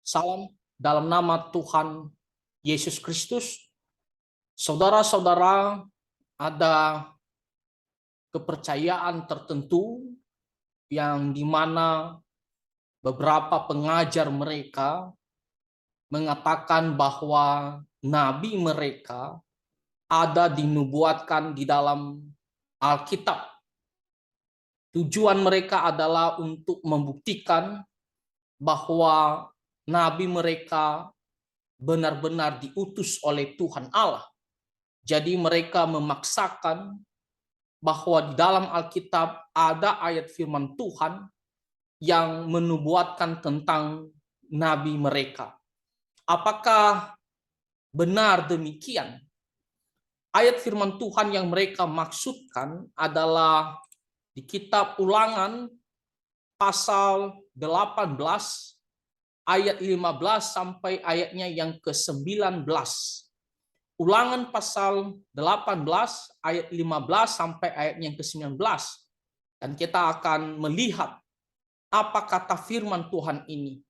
Salam dalam nama Tuhan Yesus Kristus. Saudara-saudara, ada kepercayaan tertentu yang dimana beberapa pengajar mereka mengatakan bahwa nabi mereka ada dinubuatkan di dalam Alkitab. Tujuan mereka adalah untuk membuktikan bahwa nabi mereka benar-benar diutus oleh Tuhan Allah. Jadi mereka memaksakan bahwa di dalam Alkitab ada ayat firman Tuhan yang menubuatkan tentang nabi mereka. Apakah benar demikian? Ayat firman Tuhan yang mereka maksudkan adalah di kitab Ulangan pasal 18 ayat 15 sampai ayatnya yang ke-19. Ulangan pasal 18 ayat 15 sampai ayatnya yang ke-19. Dan kita akan melihat apa kata firman Tuhan ini.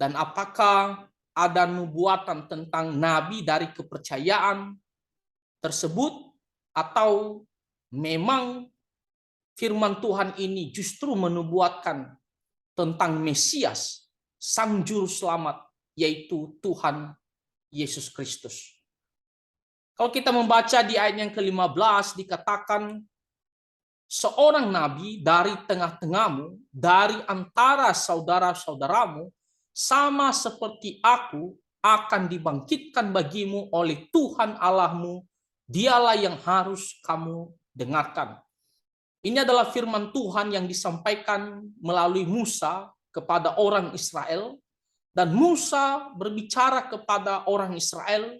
Dan apakah ada nubuatan tentang nabi dari kepercayaan tersebut, atau memang firman Tuhan ini justru menubuatkan tentang Mesias, Sang Juru Selamat, yaitu Tuhan Yesus Kristus. Kalau kita membaca di ayat yang ke-15 dikatakan, seorang nabi dari tengah-tengahmu, dari antara saudara-saudaramu, sama seperti aku, akan dibangkitkan bagimu oleh Tuhan Allahmu, dialah yang harus kamu dengarkan. Ini adalah firman Tuhan yang disampaikan melalui Musa kepada orang Israel, dan Musa berbicara kepada orang Israel,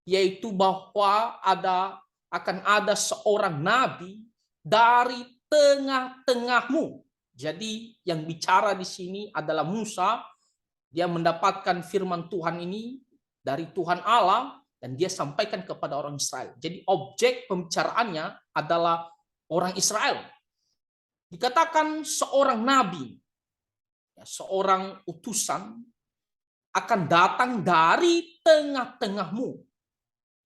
yaitu bahwa akan ada seorang nabi dari tengah-tengahmu. Jadi yang bicara di sini adalah Musa. Dia mendapatkan firman Tuhan ini dari Tuhan Allah dan dia sampaikan kepada orang Israel. Jadi objek pembicaraannya adalah orang Israel. Dikatakan seorang nabi, seorang utusan akan datang dari tengah-tengahmu.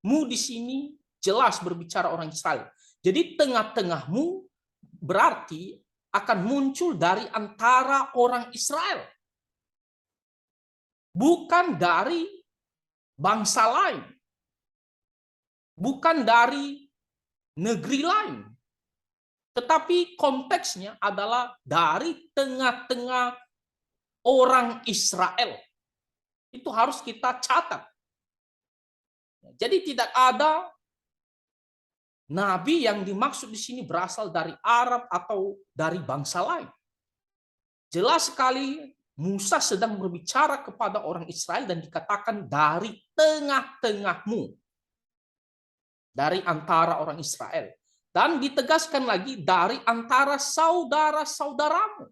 Mu di sini jelas berbicara orang Israel. Jadi tengah-tengahmu berarti akan muncul dari antara orang Israel. Bukan dari bangsa lain. Bukan dari negeri lain. Tetapi konteksnya adalah dari tengah-tengah orang Israel. Itu harus kita catat. Jadi tidak ada nabi yang dimaksud di sini berasal dari Arab atau dari bangsa lain. Jelas sekali Musa sedang berbicara kepada orang Israel dan dikatakan dari tengah-tengahmu. Dari antara orang Israel. Dan ditegaskan lagi dari antara saudara-saudaramu.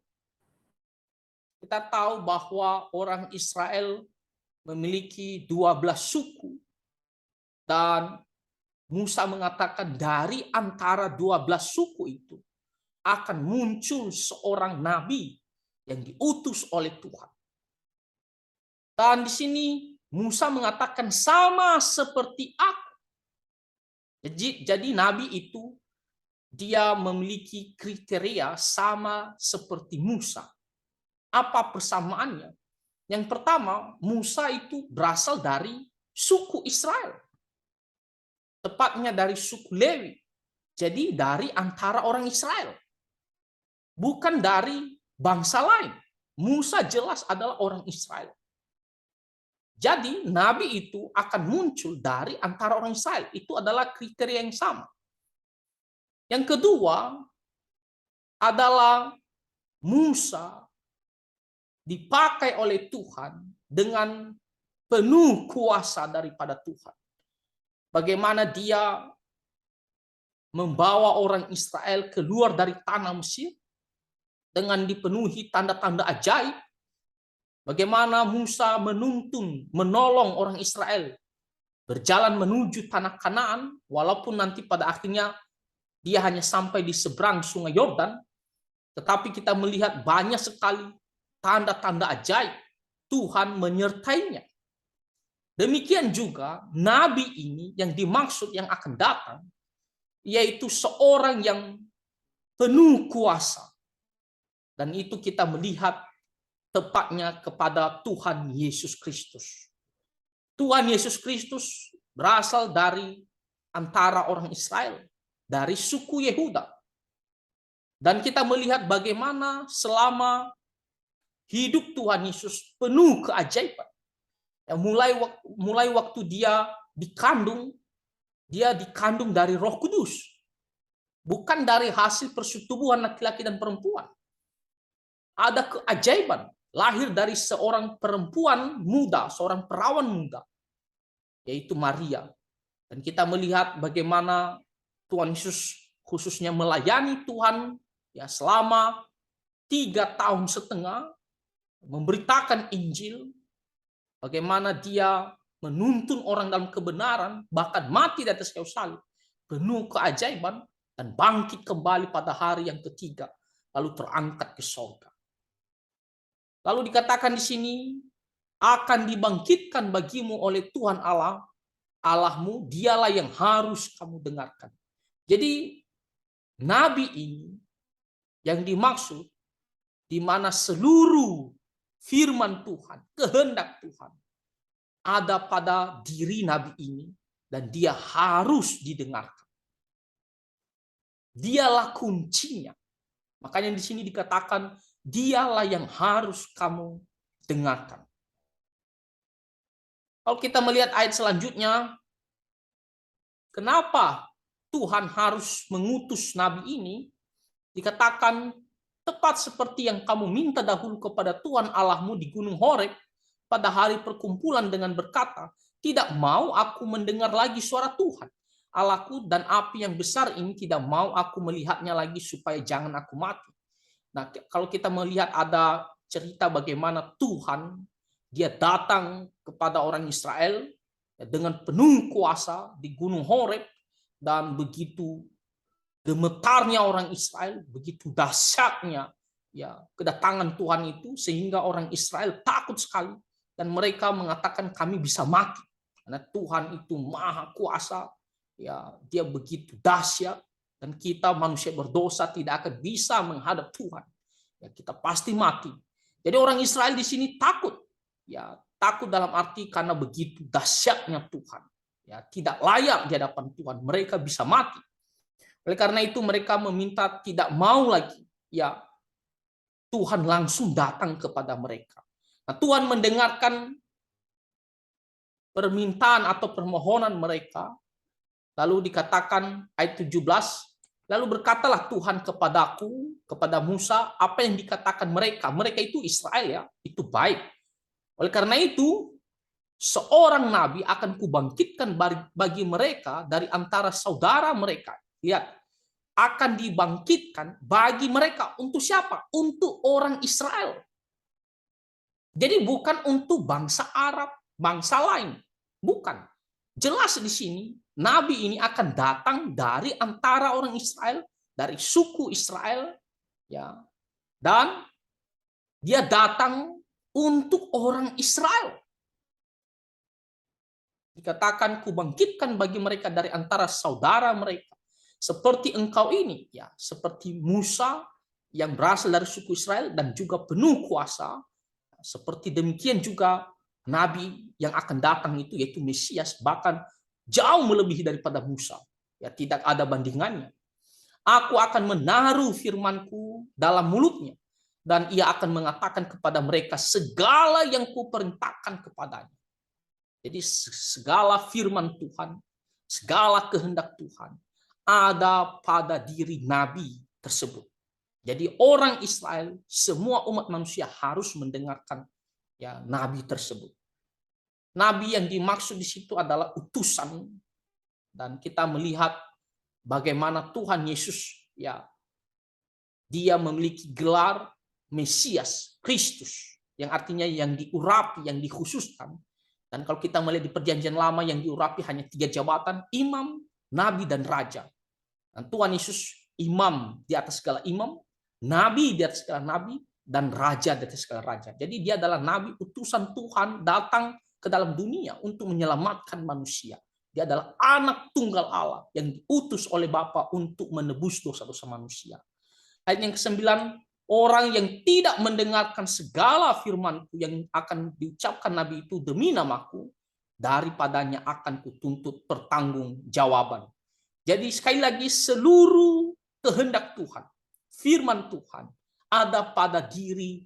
Kita tahu bahwa orang Israel memiliki 12 suku. Dan Musa mengatakan dari antara 12 suku itu akan muncul seorang nabi yang diutus oleh Tuhan. Dan di sini Musa mengatakan sama seperti aku. Jadi nabi itu dia memiliki kriteria sama seperti Musa. Apa persamaannya? Yang pertama, Musa itu berasal dari suku Israel. Tepatnya dari suku Lewi. Jadi dari antara orang Israel. Bukan dari bangsa lain. Musa jelas adalah orang Israel. Jadi nabi itu akan muncul dari antara orang Israel. Itu adalah kriteria yang sama. Yang kedua adalah Musa dipakai oleh Tuhan dengan penuh kuasa daripada Tuhan. Bagaimana dia membawa orang Israel keluar dari tanah Mesir dengan dipenuhi tanda-tanda ajaib. Bagaimana Musa menolong orang Israel berjalan menuju tanah Kanaan, walaupun nanti pada akhirnya dia hanya sampai di seberang sungai Yordan, tetapi kita melihat banyak sekali tanda-tanda ajaib. Tuhan menyertainya. Demikian juga nabi ini yang dimaksud yang akan datang, yaitu seorang yang penuh kuasa. Dan itu kita melihat tepatnya kepada Tuhan Yesus Kristus. Tuhan Yesus Kristus berasal dari antara orang Israel, dari suku Yehuda. Dan kita melihat bagaimana selama hidup Tuhan Yesus penuh keajaiban. Ya, mulai waktu dia dikandung dari Roh Kudus. Bukan dari hasil persetubuhan laki-laki dan perempuan. Ada keajaiban lahir dari seorang perempuan muda, seorang perawan muda, yaitu Maria. Dan kita melihat bagaimana Tuhan Yesus khususnya melayani Tuhan ya selama 3,5 tahun memberitakan Injil, bagaimana dia menuntun orang dalam kebenaran, bahkan mati di atas kayu salib, penuh keajaiban, dan bangkit kembali pada hari yang ketiga, lalu terangkat ke surga. Lalu dikatakan di sini, akan dibangkitkan bagimu oleh Tuhan Allahmu, dialah yang harus kamu dengarkan. Jadi nabi ini yang dimaksud, di mana seluruh firman Tuhan, kehendak Tuhan ada pada diri nabi ini, dan dia harus didengarkan. Dialah kuncinya. Makanya di sini dikatakan, dialah yang harus kamu dengarkan. Kalau kita melihat ayat selanjutnya, kenapa Tuhan harus mengutus nabi ini? Dikatakan, tepat seperti yang kamu minta dahulu kepada Tuhan Allahmu di Gunung Horeb pada hari perkumpulan dengan berkata, tidak mau aku mendengar lagi suara Tuhan Allahku, dan api yang besar ini tidak mau aku melihatnya lagi supaya jangan aku mati. Nah, kalau kita melihat ada cerita bagaimana Tuhan dia datang kepada orang Israel dengan penuh kuasa di Gunung Horeb, dan begitu gemetarnya orang Israel, begitu dahsyatnya ya kedatangan Tuhan itu, sehingga orang Israel takut sekali dan mereka mengatakan kami bisa mati karena Tuhan itu maha kuasa, ya dia begitu dahsyat, dan kita manusia berdosa tidak akan bisa menghadap Tuhan, ya kita pasti mati. Jadi orang Israel di sini takut, ya takut dalam arti karena begitu dahsyatnya Tuhan, ya tidak layak di hadapan Tuhan, mereka bisa mati. Oleh karena itu mereka meminta, tidak mau lagi ya Tuhan langsung datang kepada mereka. Nah, Tuhan mendengarkan permintaan atau permohonan mereka. Lalu dikatakan ayat 17, lalu berkatalah Tuhan kepadaku, kepada Musa, apa yang dikatakan mereka. Mereka itu Israel ya, itu baik. Oleh karena itu, seorang nabi akan kubangkitkan bagi mereka dari antara saudara mereka. Lihat, akan dibangkitkan bagi mereka. Untuk siapa? Untuk orang Israel. Jadi bukan untuk bangsa Arab, bangsa lain. Bukan. Jelas di sini, nabi ini akan datang dari antara orang Israel, dari suku Israel, ya, dan dia datang untuk orang Israel. Dikatakan kubangkitkan bagi mereka dari antara saudara mereka, seperti engkau ini, ya, seperti Musa yang berasal dari suku Israel dan juga penuh kuasa, seperti demikian juga nabi yang akan datang itu, yaitu Mesias, bahkan jauh melebihi daripada Musa, ya tidak ada bandingannya. Aku akan menaruh firmanku dalam mulutnya, dan ia akan mengatakan kepada mereka segala yang kuperintahkan kepadanya. Jadi segala firman Tuhan, segala kehendak Tuhan ada pada diri nabi tersebut. Jadi orang Israel, semua umat manusia harus mendengarkan ya nabi tersebut. Nabi yang dimaksud di situ adalah utusan, dan kita melihat bagaimana Tuhan Yesus ya dia memiliki gelar Mesias, Kristus, yang artinya yang diurapi, yang dikhususkan. Dan kalau kita melihat di perjanjian lama yang diurapi hanya 3 jabatan, imam, nabi, dan raja. Dan Tuhan Yesus imam di atas segala imam, nabi di atas segala nabi, dan raja dari segala raja. Jadi dia adalah nabi utusan Tuhan datang ke dalam dunia untuk menyelamatkan manusia. Dia adalah anak tunggal Allah yang diutus oleh Bapa untuk menebus dosa-dosa manusia. Ayat yang ke-9, orang yang tidak mendengarkan segala firman-Ku yang akan diucapkan nabi itu demi namaku, daripadanya akan kutuntut pertanggungjawaban. Jadi sekali lagi, seluruh kehendak Tuhan, firman Tuhan ada pada diri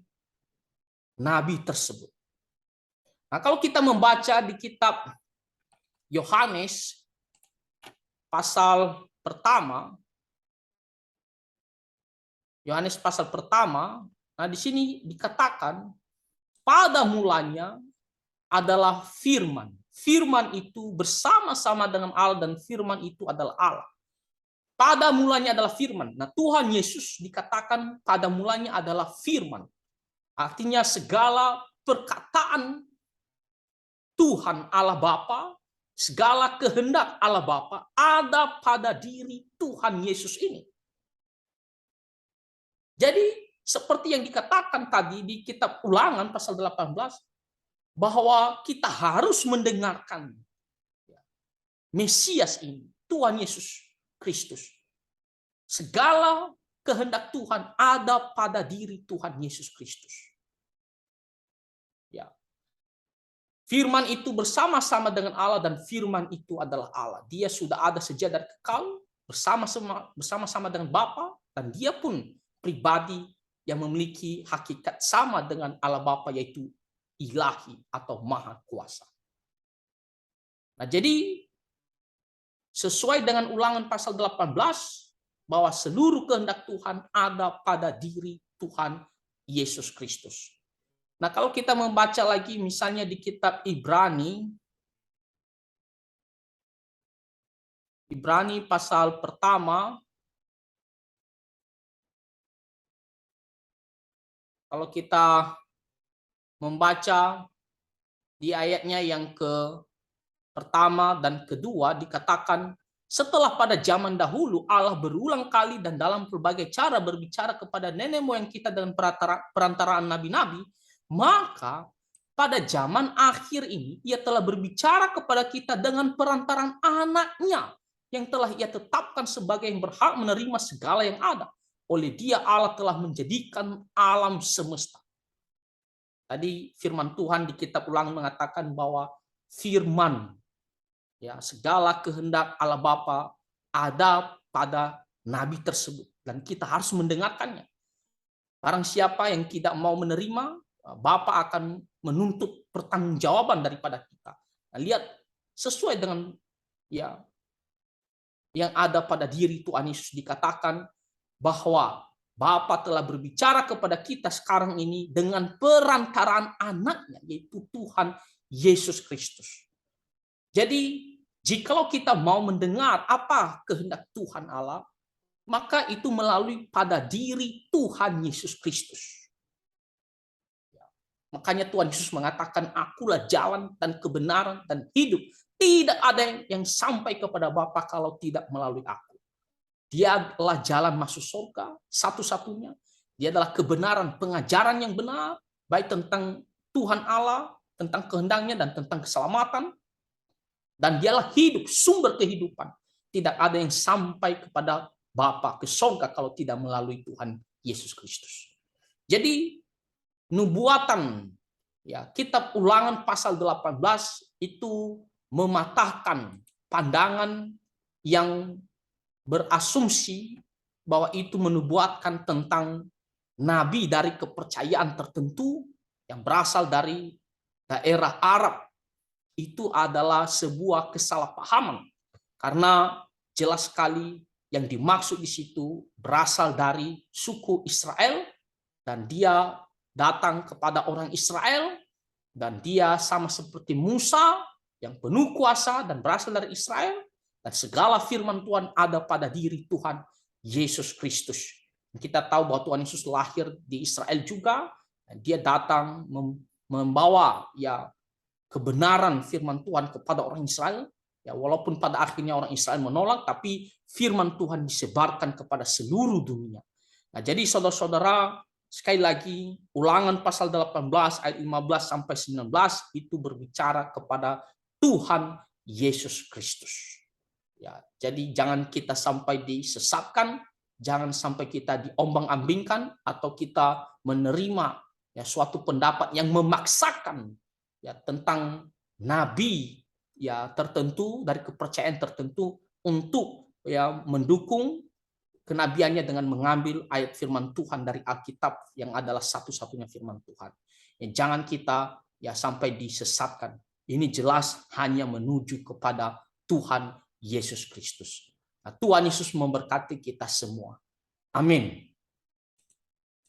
nabi tersebut. Nah, kalau kita membaca di kitab Yohanes pasal pertama, nah di sini dikatakan pada mulanya adalah firman. Firman itu bersama-sama dengan Allah dan firman itu adalah Allah. Pada mulanya adalah firman. Nah, Tuhan Yesus dikatakan pada mulanya adalah firman. Artinya segala perkataan Tuhan Allah Bapa, segala kehendak Allah Bapa ada pada diri Tuhan Yesus ini. Jadi seperti yang dikatakan tadi di kitab Ulangan pasal 18, bahwa kita harus mendengarkan Mesias ini, Tuhan Yesus Kristus. Segala kehendak Tuhan ada pada diri Tuhan Yesus Kristus. Ya. Firman itu bersama-sama dengan Allah dan firman itu adalah Allah. Dia sudah ada sejak dari kekal bersama-sama dengan Bapa dan dia pun pribadi yang memiliki hakikat sama dengan Allah Bapa, yaitu ilahi atau maha kuasa. Nah, jadi sesuai dengan Ulangan pasal 18 bahwa seluruh kehendak Tuhan ada pada diri Tuhan Yesus Kristus. Nah, kalau kita membaca lagi misalnya di kitab Ibrani pasal pertama, kalau kita membaca di ayatnya yang pertama dan kedua dikatakan, setelah pada zaman dahulu Allah berulang kali dan dalam berbagai cara berbicara kepada nenek moyang kita dengan perantaraan nabi-nabi, maka pada zaman akhir ini ia telah berbicara kepada kita dengan perantaraan anaknya yang telah ia tetapkan sebagai yang berhak menerima segala yang ada. Oleh dia Allah telah menjadikan alam semesta. Tadi firman Tuhan di kitab Ulangan mengatakan bahwa firman, ya, segala kehendak Allah Bapa ada pada nabi tersebut dan kita harus mendengarkannya. Barang siapa yang tidak mau menerima, Bapa akan menuntut pertanggungjawaban daripada kita. Nah, lihat sesuai dengan ya yang ada pada diri Tuhan Yesus dikatakan bahwa Bapa telah berbicara kepada kita sekarang ini dengan perantaraan anaknya, yaitu Tuhan Yesus Kristus. Jadi, jikalau kita mau mendengar apa kehendak Tuhan Allah, maka itu melalui pada diri Tuhan Yesus Kristus. Makanya Tuhan Yesus mengatakan, akulah jalan dan kebenaran dan hidup. Tidak ada yang sampai kepada Bapa kalau tidak melalui aku. Dia adalah jalan masuk surga satu-satunya. Dia adalah kebenaran, pengajaran yang benar, baik tentang Tuhan Allah, tentang kehendaknya dan tentang keselamatan. Dan dialah hidup, sumber kehidupan. Tidak ada yang sampai kepada Bapa ke surga kalau tidak melalui Tuhan Yesus Kristus. Jadi nubuatan ya kitab Ulangan pasal 18 itu mematahkan pandangan yang berasumsi bahwa itu menubuatkan tentang nabi dari kepercayaan tertentu yang berasal dari daerah Arab. Itu adalah sebuah kesalahpahaman karena jelas sekali yang dimaksud di situ berasal dari suku Israel dan dia datang kepada orang Israel dan dia sama seperti Musa yang penuh kuasa dan berasal dari Israel dan segala firman Tuhan ada pada diri Tuhan Yesus Kristus. Kita tahu bahwa Tuhan Yesus lahir di Israel juga dan dia datang membawa ya kebenaran firman Tuhan kepada orang Israel. Ya, walaupun pada akhirnya orang Israel menolak, tapi firman Tuhan disebarkan kepada seluruh dunia. Nah, jadi saudara-saudara, sekali lagi, Ulangan pasal 18 ayat 15 sampai 19 itu berbicara kepada Tuhan Yesus Kristus. Ya, jadi jangan kita sampai disesatkan, jangan sampai kita diombang-ambingkan atau kita menerima ya suatu pendapat yang memaksakan ya tentang nabi ya tertentu dari kepercayaan tertentu untuk ya mendukung kenabiannya dengan mengambil ayat firman Tuhan dari Alkitab yang adalah satu-satunya firman Tuhan. Ya, jangan kita ya sampai disesatkan. Ini jelas hanya menuju kepada Tuhan Yesus Kristus. Nah, Tuhan Yesus memberkati kita semua. Amin.